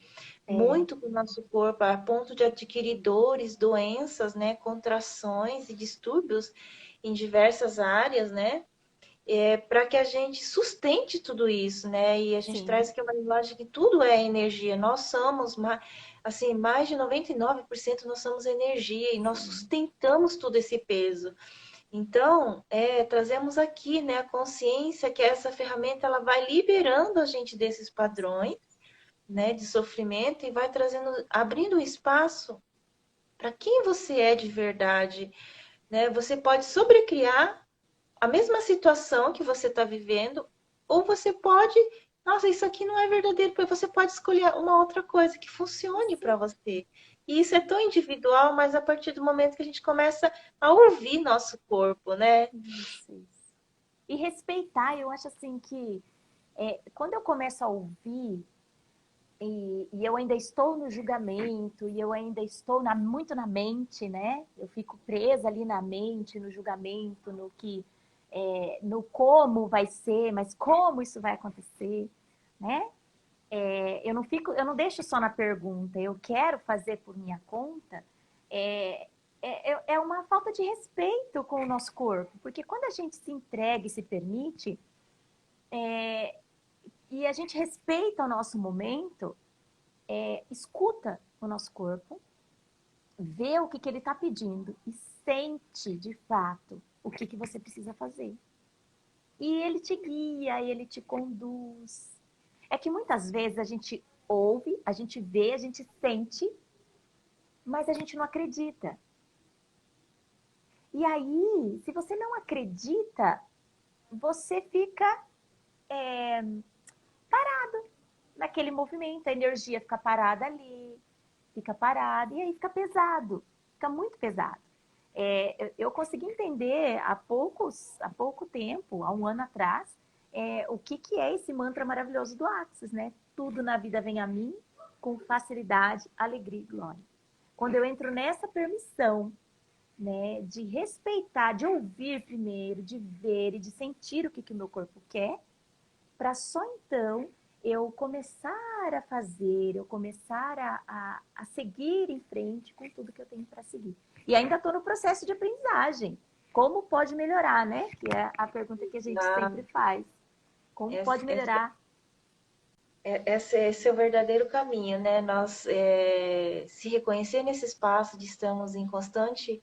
É, muito com o nosso corpo, a ponto de adquirir dores, doenças, né? Contrações e distúrbios em diversas áreas, né? Para que a gente sustente tudo isso, né? E a gente sim. traz aqui uma linguagem que tudo é energia. Nós somos, assim, mais de 99% nós somos energia e nós Sim. sustentamos todo esse peso. Então, trazemos aqui, né, a consciência que essa ferramenta ela vai liberando a gente desses padrões, né, de sofrimento e vai trazendo, abrindo um espaço para quem você é de verdade, né? Você pode sobrecriar a mesma situação que você está vivendo, ou você pode, nossa, isso aqui não é verdadeiro, porque você pode escolher uma outra coisa que funcione para você. E isso é tão individual, mas a partir do momento que a gente começa a ouvir nosso corpo, né? Isso, isso. E respeitar, eu acho assim que quando eu começo a ouvir, e eu ainda estou no julgamento, e eu ainda estou muito na mente, né? Eu fico presa ali na mente, no julgamento, no como vai ser, mas como isso vai acontecer, né? Eu não deixo só na pergunta, eu quero fazer por minha conta, é uma falta de respeito com o nosso corpo, porque quando a gente se entrega e se permite, e a gente respeita o nosso momento, escuta o nosso corpo, vê o que ele está pedindo e sente de fato o que você precisa fazer. E ele te guia, ele te conduz. É que muitas vezes a gente ouve, a gente vê, a gente sente, mas a gente não acredita. E aí, se você não acredita, você fica naquele movimento, a energia fica parada ali, fica parada, e aí fica pesado, fica muito pesado. Eu consegui entender há pouco tempo, há um ano atrás, o que é esse mantra maravilhoso do Axis, né? Tudo na vida vem a mim com facilidade, alegria e glória. Quando eu entro nessa permissão, né, de respeitar, de ouvir primeiro, de ver e de sentir o que o meu corpo quer, para só então eu começar a fazer, eu começar a seguir em frente com tudo que eu tenho para seguir. E ainda estou no processo de aprendizagem. Como pode melhorar, né? Que é a pergunta que a gente sempre faz. Como pode melhorar? Esse é o verdadeiro caminho, né? Nós se reconhecer nesse espaço de estamos em constante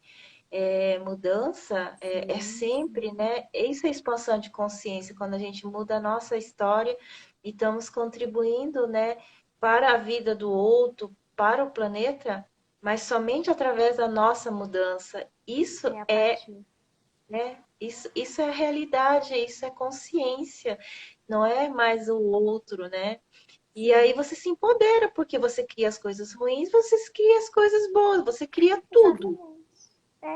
mudança é sempre, né? Isso é expansão de consciência, quando a gente muda a nossa história e estamos contribuindo, né, para a vida do outro, para o planeta, mas somente através da nossa mudança. Isso né? Isso é realidade, isso é consciência, não é mais o outro, né? E aí você se empodera, porque você cria as coisas ruins, você cria as coisas boas, você cria tudo.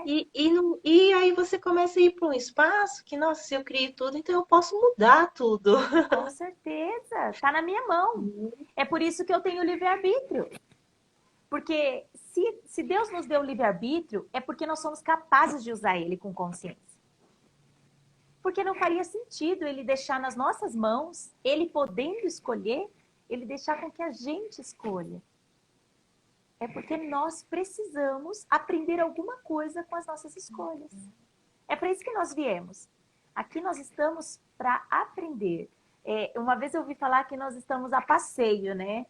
E aí você começa a ir para um espaço que, nossa, se eu crio tudo, então eu posso mudar tudo. Com certeza, está na minha mão. É por isso que eu tenho livre-arbítrio. Porque se Deus nos deu livre-arbítrio, é porque nós somos capazes de usar ele com consciência. Porque não faria sentido ele deixar nas nossas mãos, ele podendo escolher, ele deixar com que a gente escolha. É porque nós precisamos aprender alguma coisa com as nossas escolhas. É para isso que nós viemos. Aqui nós estamos para aprender. Uma vez eu ouvi falar que nós estamos a passeio, né?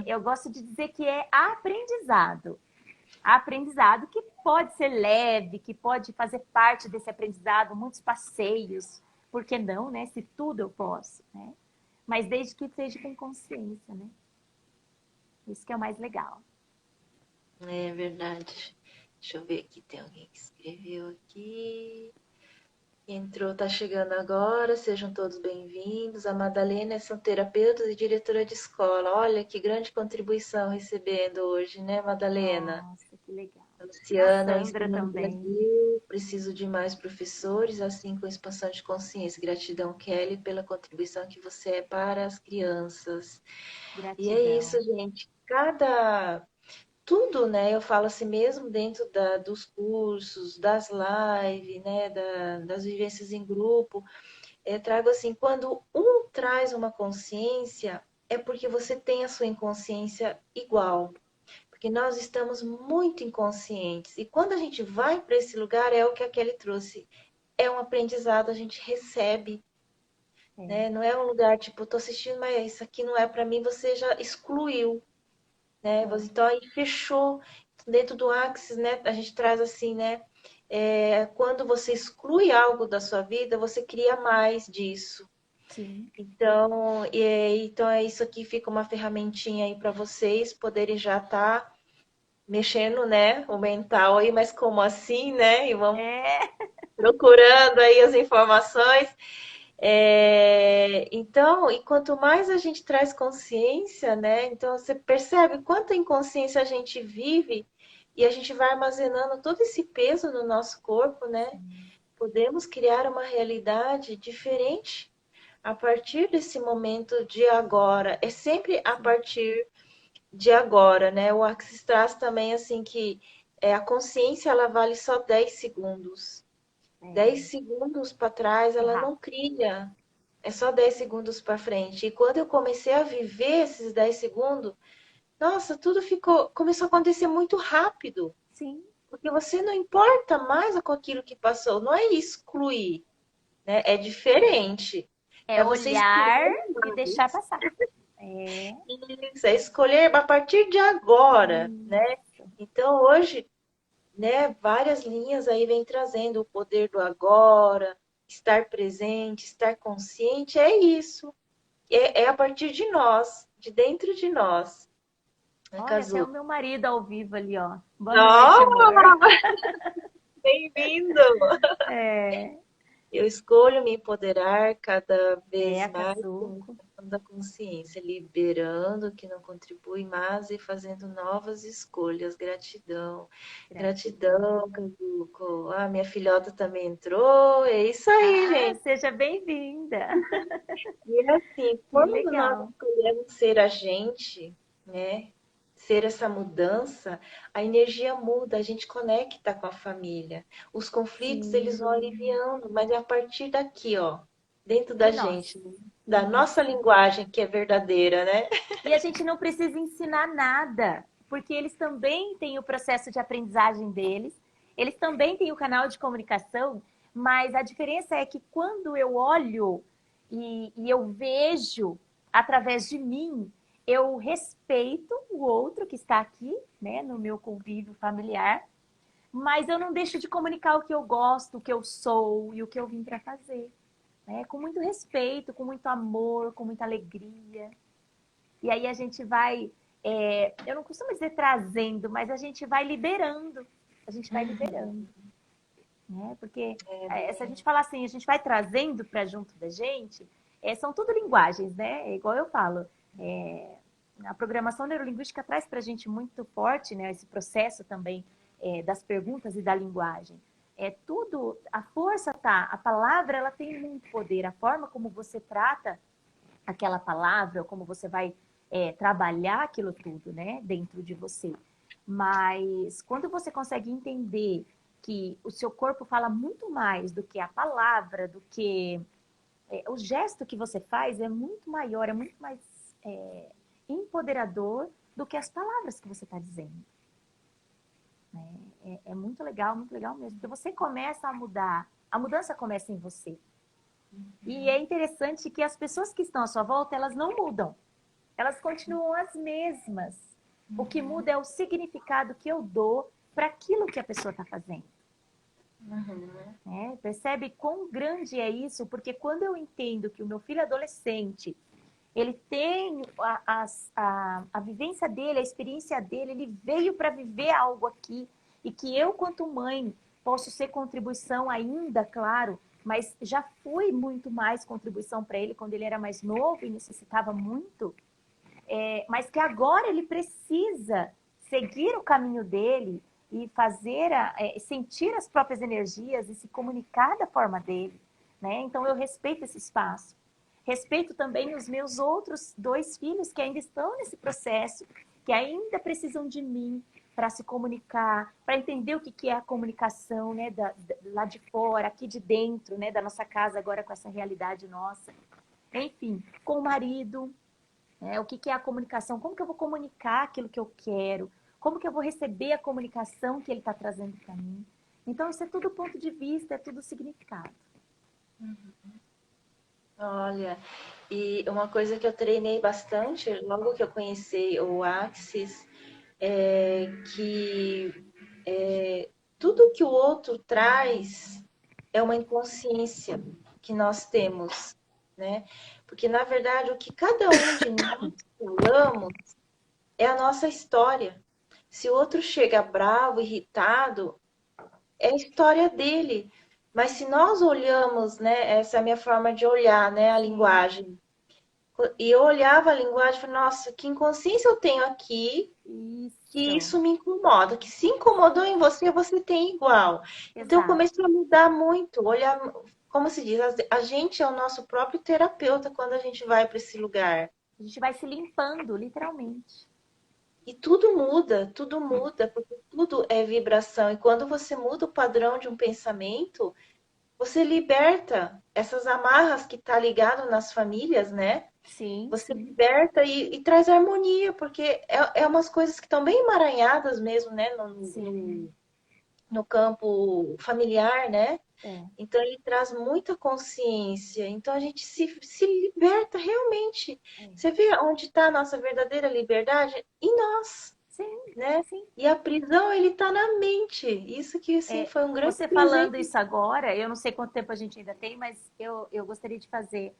Eu gosto de dizer que é aprendizado. Aprendizado que pode ser leve, que pode fazer parte desse aprendizado, muitos passeios. Por que não, né? Se tudo eu posso, né? Mas desde que seja com consciência, né? Isso que é o mais legal. É verdade. Deixa eu ver aqui, tem alguém que escreveu aqui. Entrou, tá chegando agora, sejam todos bem-vindos. A Madalena é terapeuta e diretora de escola. Olha que grande contribuição recebendo hoje, né, Madalena? Nossa, que legal. Luciana, A Sandra também. Brasil, preciso de mais professores, assim com expansão de consciência. Gratidão, Kelly, pela contribuição que você é para as crianças. Gratidão. E é isso, gente. Tudo, né? Eu falo assim mesmo dentro dos cursos, das lives, né? Das vivências em grupo. Trago assim, quando um traz uma consciência, é porque você tem a sua inconsciência igual. Porque nós estamos muito inconscientes. E quando a gente vai para esse lugar, é o que a Kelly trouxe. É um aprendizado, a gente recebe. Né? Não é um lugar tipo, tô assistindo, mas isso aqui não é para mim, você já excluiu. Né? Então aí fechou. Dentro do Axis, né? A gente traz assim, né? Quando você exclui algo da sua vida, você cria mais disso. Sim. Então é isso aqui, fica uma ferramentinha aí para vocês poderem já estar mexendo, né? O mental aí, mas como assim, né? E vamos procurando aí as informações. Então, e quanto mais a gente traz consciência, né? Então você percebe quanta inconsciência a gente vive e a gente vai armazenando todo esse peso no nosso corpo, né? Podemos criar uma realidade diferente a partir desse momento de agora. É sempre a partir de agora, né? O Axis traz também assim que a consciência ela vale só 10 segundos. 10 segundos para trás ela não cria. É só 10 segundos para frente. E quando eu comecei a viver esses 10 segundos, nossa, tudo começou a acontecer muito rápido. Sim. Porque você não importa mais com aquilo que passou. Não é excluir, né? É diferente. É você olhar e deixar passar. Isso, é escolher a partir de agora, né? Então, hoje, né, várias linhas aí vem trazendo o poder do agora, estar presente, estar consciente, é isso. É a partir de nós, de dentro de nós. Né, Olha, até o Cazu? meu marido ao vivo ali, ó. Boa noite, amor. Oh, bem-vindo! É, Eu escolho me empoderar cada vez a mais Kazuko. da consciência, liberando o que não contribui mais e fazendo novas escolhas. Gratidão. Gratidão, Kazuko. Ah, minha filhota também entrou. É isso aí, Ah, gente. seja bem-vinda. E é assim, Que quando nós legal. escolhemos ser a gente, né? Ser essa mudança, a energia muda, a gente conecta com a família. Os conflitos, eles vão Sim, aliviando, mas é a partir daqui, ó, dentro da de nós. gente, da nossa Isso. linguagem que é verdadeira, né? E a gente não precisa ensinar nada, porque eles também têm o processo de aprendizagem deles, eles também têm o canal de comunicação, mas a diferença é que quando eu olho e eu vejo através de mim, eu respeito o outro que está aqui, né, no meu convívio familiar, mas eu não deixo de comunicar o que eu gosto, o que eu sou e o que eu vim para fazer, né, com muito respeito, com muito amor, com muita alegria. E aí a gente vai, eu não costumo dizer trazendo, mas a gente vai liberando. A gente vai liberando, né? Porque se a gente falar assim, a gente vai trazendo para junto da gente, são tudo linguagens, né? É igual eu falo. A programação neurolinguística traz para a gente muito forte, né, esse processo também das perguntas e da linguagem. É tudo, a força tá, a palavra ela tem muito poder, a forma como você trata aquela palavra, ou como você vai trabalhar aquilo tudo, né, dentro de você. Mas quando você consegue entender que o seu corpo fala muito mais do que a palavra, do que o gesto que você faz é muito maior, é muito mais empoderador do que as palavras que você está dizendo. É muito legal mesmo. Porque você começa a mudar, a mudança começa em você. E é interessante que as pessoas que estão à sua volta, elas não mudam. Elas continuam as mesmas. O que muda é o significado que eu dou para aquilo que a pessoa está fazendo. Percebe quão grande é isso? Porque quando eu entendo que o meu filho adolescente, ele tem a vivência dele, a experiência dele, ele veio para viver algo aqui, e que eu, quanto mãe, posso ser contribuição ainda, claro, mas já fui muito mais contribuição para ele quando ele era mais novo e necessitava muito, mas que agora ele precisa seguir o caminho dele e fazer, sentir as próprias energias e se comunicar da forma dele, né? Então eu respeito esse espaço. Respeito também os meus outros 2 filhos que ainda estão nesse processo, que ainda precisam de mim para se comunicar, para entender o que é a comunicação, né, lá de fora, aqui de dentro, né, da nossa casa agora com essa realidade nossa. Enfim, com o marido, o que é a comunicação, como que eu vou comunicar aquilo que eu quero, como que eu vou receber a comunicação que ele está trazendo para mim. Então, isso é tudo ponto de vista, é tudo significado. Olha, e uma coisa que eu treinei bastante, logo que eu conheci o Axis, é que tudo que o outro traz é uma inconsciência que nós temos, né? Porque, na verdade, o que cada um de nós falamos é a nossa história. Se o outro chega bravo, irritado, é a história dele. Mas se nós olhamos, né, essa é a minha forma de olhar, né, a linguagem. E eu olhava a linguagem e falei, nossa, que inconsciência eu tenho aqui, que isso me incomoda, que se incomodou em você, você tem igual. Então eu Exato. comecei a mudar muito, olhar, como se diz, a gente é o nosso próprio terapeuta quando a gente vai para esse lugar. A gente vai se limpando, literalmente. E tudo muda, porque tudo é vibração. E quando você muda o padrão de um pensamento, você liberta essas amarras que tá ligado nas famílias, né? Sim, Você sim. liberta e traz harmonia, porque é umas coisas que estão bem emaranhadas mesmo, né? No campo familiar, né? É. Então ele traz muita consciência. Então a gente se liberta realmente. Você vê onde está a nossa verdadeira liberdade? Em nós. Sim, né? sim. E a prisão, ele tá na mente. Isso que, assim, É, foi um grande você falando presente. isso agora, eu não sei quanto tempo a gente ainda tem, mas eu gostaria de fazer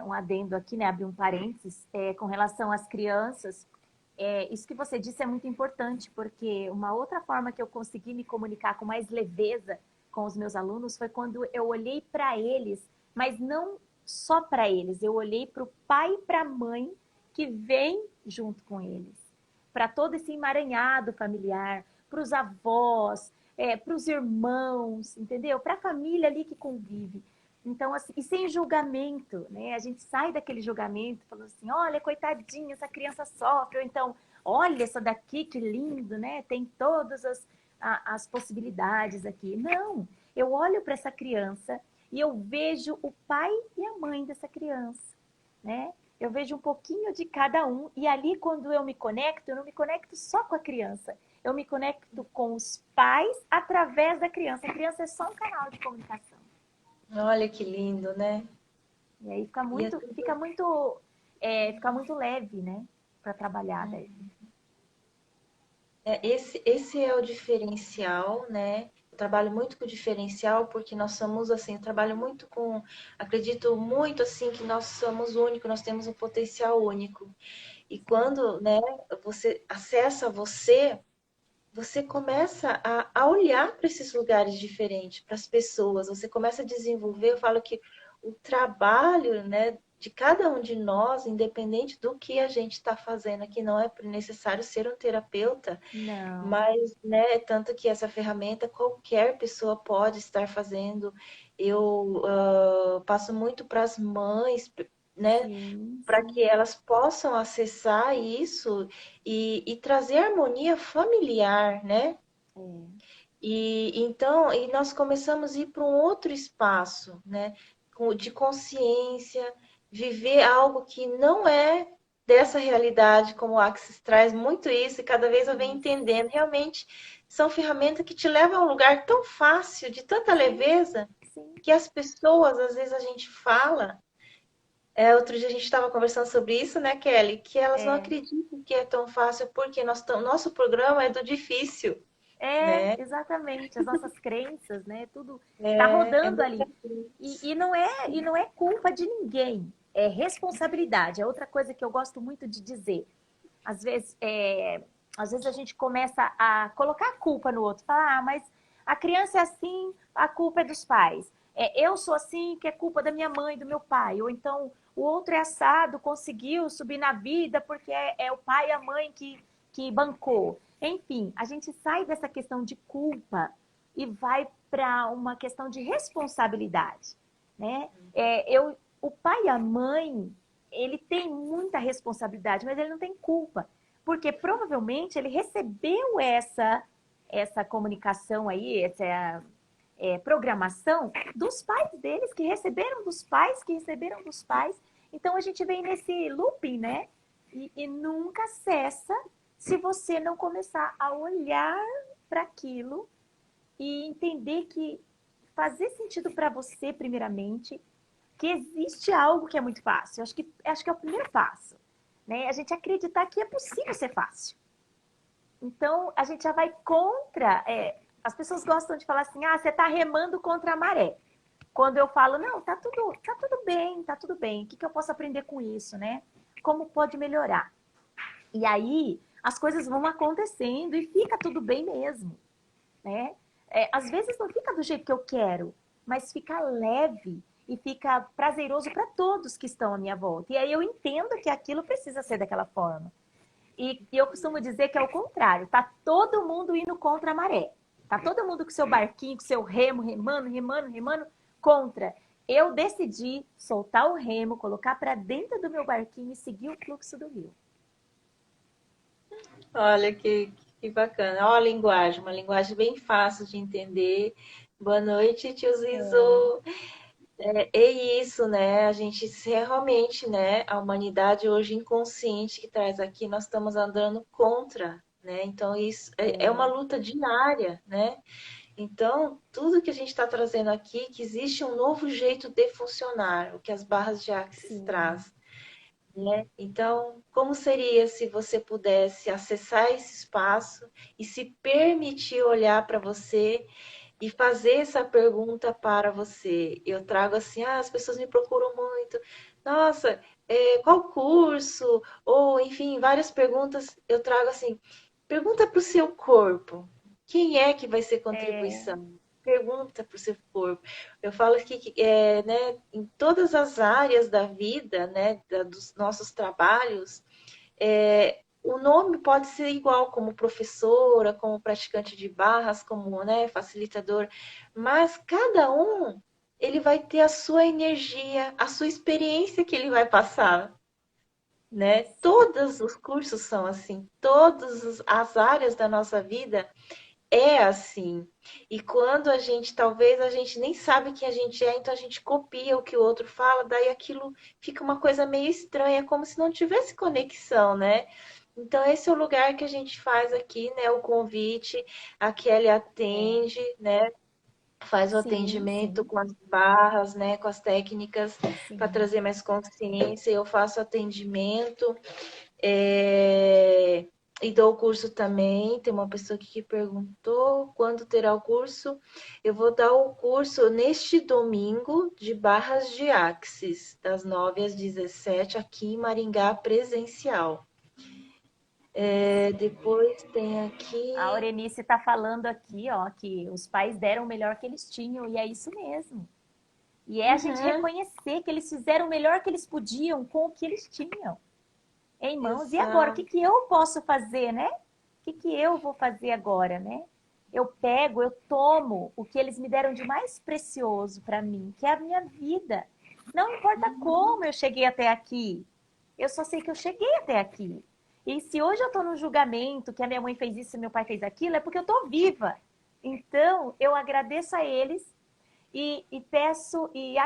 um adendo aqui, né? Abrir um parênteses, com relação às crianças. Isso que você disse é muito importante, porque uma outra forma que eu consegui me comunicar com mais leveza com os meus alunos foi quando eu olhei para eles, mas não só para eles, eu olhei para o pai e para a mãe que vem junto com eles, para todo esse emaranhado familiar, para os avós, para os irmãos, entendeu? Para a família ali que convive. Então, assim, e sem julgamento, né? A gente sai daquele julgamento falando assim, olha, coitadinha, essa criança sofre, ou então, olha essa daqui, que lindo, né? Tem todas as possibilidades aqui. Não, eu olho para essa criança e eu vejo o pai e a mãe dessa criança, né? Eu vejo um pouquinho de cada um, e ali, quando eu me conecto, eu não me conecto só com a criança, eu me conecto com os pais através da criança. A criança é só um canal de comunicação. Olha que lindo, né? E aí fica E é muito, tudo. fica muito leve, né? Para trabalhar daí. Esse é o diferencial, né? Eu trabalho muito com o diferencial porque nós somos assim, eu trabalho muito com, acredito muito assim que nós somos únicos, nós temos um potencial único. E quando, né, você acessa você, você começa a olhar para esses lugares diferentes, para as pessoas, você começa a desenvolver, eu falo que o trabalho, né, de cada um de nós, independente do que a gente está fazendo aqui, não é necessário ser um terapeuta, Não, mas, né, tanto que essa ferramenta qualquer pessoa pode estar fazendo. Eu passo muito para as mães, né, sim, para que sim. elas possam acessar isso e trazer harmonia familiar, né? É, E então, e nós começamos a ir para um outro espaço, né? De consciência, viver algo que não é dessa realidade, como o Axis traz muito isso, e cada vez eu venho isso. entendendo. Realmente são ferramentas que te levam a um lugar tão fácil, de tanta Sim, leveza, sim. que as pessoas, às vezes a gente fala. Outro dia a gente estava conversando sobre isso, né, Kelly? Que elas não É, acreditam que é tão fácil, porque nosso programa é do difícil, né? exatamente. As nossas crenças, né? Tudo tá É rodando do ali. E não é culpa de ninguém. É responsabilidade. É outra coisa que eu gosto muito de dizer. Às vezes, às vezes a gente começa a colocar a culpa no outro. Falar, mas a criança é assim, a culpa é dos pais. Eu sou assim, que é culpa da minha mãe, do meu pai. Ou então, o outro é assado, conseguiu subir na vida porque é o pai e a mãe que bancou. Enfim, a gente sai dessa questão de culpa e vai para uma questão de responsabilidade, né? O pai e a mãe, ele tem muita responsabilidade, mas ele não tem culpa, porque provavelmente ele recebeu essa comunicação aí, essa programação dos pais deles, que receberam dos pais, que receberam dos pais. Então a gente vem nesse looping, né? E nunca cessa se você não começar a olhar para aquilo e entender que fazer sentido para você, primeiramente, que existe algo que é muito fácil. Acho que é o primeiro passo, né? A gente acreditar que é possível ser fácil. Então, a gente já vai contra. As pessoas gostam de falar assim: ah, você está remando contra a maré. Quando eu falo, não, tá tudo bem, tá tudo bem. O que eu posso aprender com isso, né? Como pode melhorar? E aí, as coisas vão acontecendo e fica tudo bem mesmo, né? Às vezes não fica do jeito que eu quero, mas fica leve e fica prazeroso para todos que estão à minha volta. E aí eu entendo que aquilo precisa ser daquela forma. E eu costumo dizer que é o contrário, tá todo mundo indo contra a maré. Tá todo mundo com seu barquinho, com seu remo, remando, remando, remando contra. Eu decidi soltar o remo, colocar para dentro do meu barquinho e seguir o fluxo do rio. Olha que bacana. Olha a linguagem, uma linguagem bem fácil de entender. Boa noite, tio É, Zizo. É isso, né? A gente realmente, né? A humanidade hoje inconsciente que traz aqui, nós estamos andando contra, né? Então, isso é uma é, luta diária, né? Então, tudo que a gente está trazendo aqui, que existe um novo jeito de funcionar, o que as barras de Axis sim, traz. né? Então, como seria se você pudesse acessar esse espaço e se permitir olhar para você e fazer essa pergunta para você? Eu trago assim, as pessoas me procuram muito. Nossa, qual curso? Ou, enfim, várias perguntas. Eu trago assim, pergunta para o seu corpo. Quem é que vai ser É, contribuição? Pergunta para o seu corpo. Eu falo que né, em todas as áreas da vida, né, dos nossos trabalhos, o nome pode ser igual, como professora, como praticante de barras, como, né, facilitador, mas cada um ele vai ter a sua energia, a sua experiência que ele vai passar, né? Todos os cursos são assim, todas as áreas da nossa vida é assim. E quando a gente, talvez a gente nem sabe quem a gente é, então a gente copia o que o outro fala, daí aquilo fica uma coisa meio estranha, como se não tivesse conexão, né? Então esse é o lugar que a gente faz aqui, né? O convite, a Kelly é, atende, né? Faz o sim, atendimento sim, com as barras, né? Com as técnicas para sim. trazer mais consciência. Eu faço atendimento. É, e dou o curso também. Tem uma pessoa aqui que perguntou quando terá o curso. Eu vou dar o curso neste domingo de Barras de Axis, das 9 às 17, aqui em Maringá, presencial. Depois tem A aqui. Aurenice está falando aqui, ó, que os pais deram o melhor que eles tinham, e é isso mesmo. E é a gente Uhum, reconhecer que eles fizeram o melhor que eles podiam com o que eles tinham em mãos. E agora, o que, exato. que eu posso fazer, né? O que, que eu vou fazer agora, né? Eu pego, eu tomo o que eles me deram de mais precioso para mim, que é a minha vida. Não importa como eu cheguei até aqui, eu só sei que eu cheguei até aqui. E se hoje eu estou no julgamento que a minha mãe fez isso e meu pai fez aquilo, é porque eu estou viva. Então, eu agradeço a eles e peço e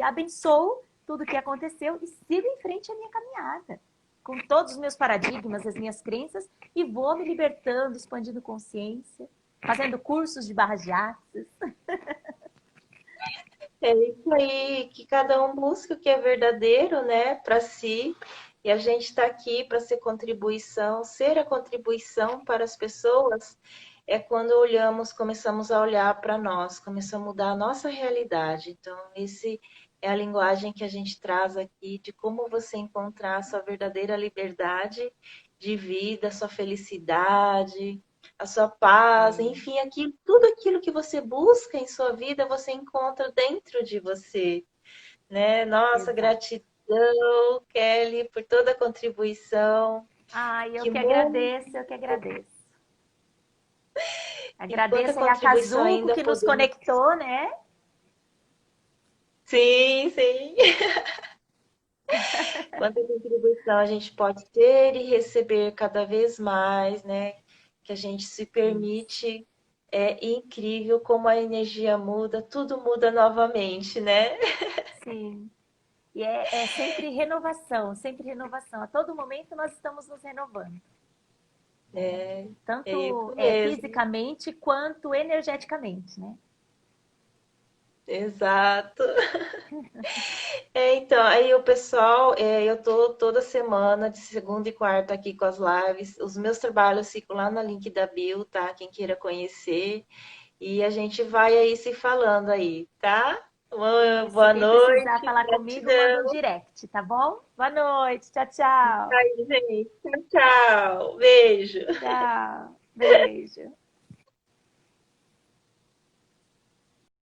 abençoo tudo que aconteceu e sigo em frente a minha caminhada. Com todos os meus paradigmas, as minhas crenças, e vou me libertando, expandindo consciência, fazendo cursos de barras de axis. É isso aí, que cada um busca o que é verdadeiro, né, para si. E a gente está aqui para ser contribuição, ser a contribuição para as pessoas é quando olhamos, começamos a olhar para nós, começamos a mudar a nossa realidade. Então, esse é a linguagem que a gente traz aqui de como você encontrar a sua verdadeira liberdade de vida, a sua felicidade, a sua paz, É, enfim, tudo aquilo que você busca em sua vida, você encontra dentro de você, né? Nossa, exato. gratidão, Kelly, por toda a contribuição. Ai, eu Que que muito, agradeço, eu que agradeço. e quanta Agradeço aí a contribuição Kazuko ainda que nos podemos. conectou, né? Sim, sim. Quanta contribuição a gente pode ter e receber cada vez mais, né? Que a gente se permite. É incrível como a energia muda, tudo muda novamente, né? Sim. E é sempre renovação, sempre renovação. A todo momento nós estamos nos renovando, né? É Tanto isso mesmo. fisicamente quanto energeticamente, né? Exato. Então, aí o pessoal, eu tô toda semana, de segunda e quarta aqui com as lives. Os meus trabalhos ficam lá no link da bio, tá? Quem queira conhecer. E a gente vai aí se falando aí, tá? Uma Isso. boa Quem precisar noite, falar comigo, manda um gratidão. direct, tá bom? Boa noite. Tchau, tchau. Aí, gente. Tchau, tchau. Beijo. Tchau. Beijo.